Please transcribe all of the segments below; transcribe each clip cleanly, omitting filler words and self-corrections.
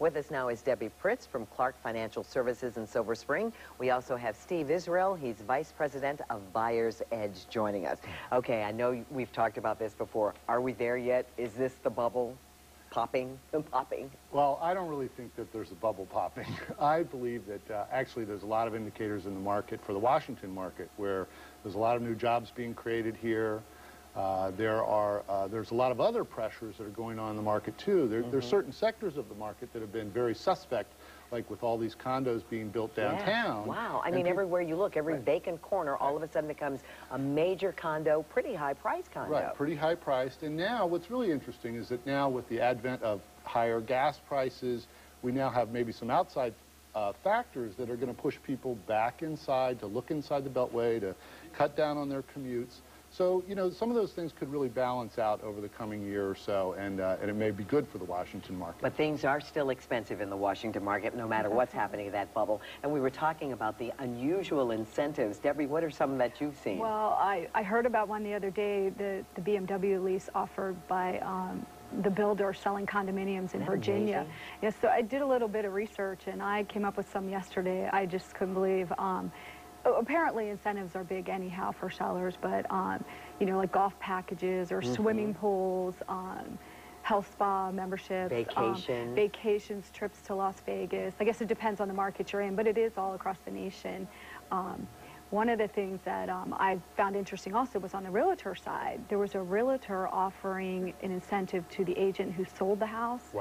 With us now is Debbie Pritz from Clark Financial Services in Silver Spring. We also have Steve Israel. He's Vice President of Buyer's Edge joining us. Okay, I know we've talked about this before. Are we there yet? Is this the bubble popping and popping? Well, I don't really think that there's a bubble popping. I believe that actually there's a lot of indicators in the market for the Washington market where there's a lot of new jobs being created here. There's a lot of other pressures that are going on in the market too. There's certain sectors of the market that have been very suspect, like with all these condos being built downtown. Yes. Wow, I mean everywhere you look, every vacant corner all of a sudden becomes a major condo, pretty high priced condo. Right, pretty high priced. And now what's really interesting is that now with the advent of higher gas prices, we now have maybe some outside factors that are going to push people back inside, to look inside the Beltway, to cut down on their commutes. So, you know, some of those things could really balance out over the coming year or so, and it may be good for the Washington market. But things are still expensive in the Washington market, no matter what's happening in that bubble. And we were talking about the unusual incentives. Debbie, what are some that you've seen? Well, I heard about one the other day, the BMW lease offered by the builder selling condominiums in Virginia. Amazing? Yes, so I did a little bit of research, and I came up with some yesterday. I just couldn't believe. Apparently incentives are big anyhow for sellers, but you know, like golf packages or swimming pools, health spa memberships, vacations, trips to Las Vegas. I guess it depends on the market you're in, but it is all across the nation. One of the things that I found interesting also was on the realtor side. There was a realtor offering an incentive to the agent who sold the house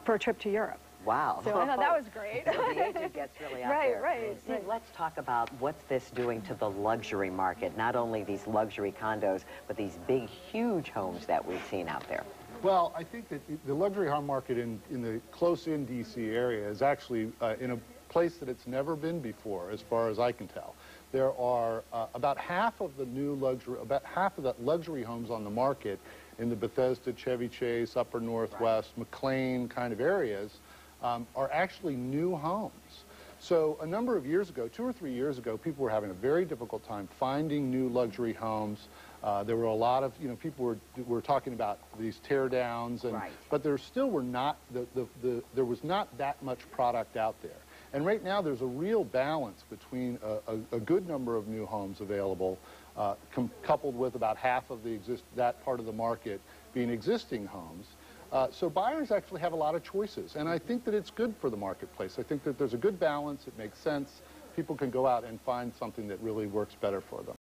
for a trip to Europe. Wow. So I thought that was great. So the agent gets really out there. Steve, let's talk about what's this doing to the luxury market, not only these luxury condos, but these big, huge homes that we've seen out there. Well, I think that the luxury home market in the close-in D.C. area is actually in a place that it's never been before, as far as I can tell. There are about half of the luxury homes on the market in the Bethesda, Chevy Chase, Upper Northwest, McLean kind of areas are actually new homes. So a number of years ago, 2 or 3 years ago, people were having a very difficult time finding new luxury homes. There were a lot of, you know, people were talking about these tear downs, and but there still were not there was not that much product out there. And right now there's a real balance between a good number of new homes available, coupled with about half of that part of the market being existing homes. So buyers actually have a lot of choices, and I think that it's good for the marketplace. I think that there's a good balance. It makes sense. People can go out and find something that really works better for them.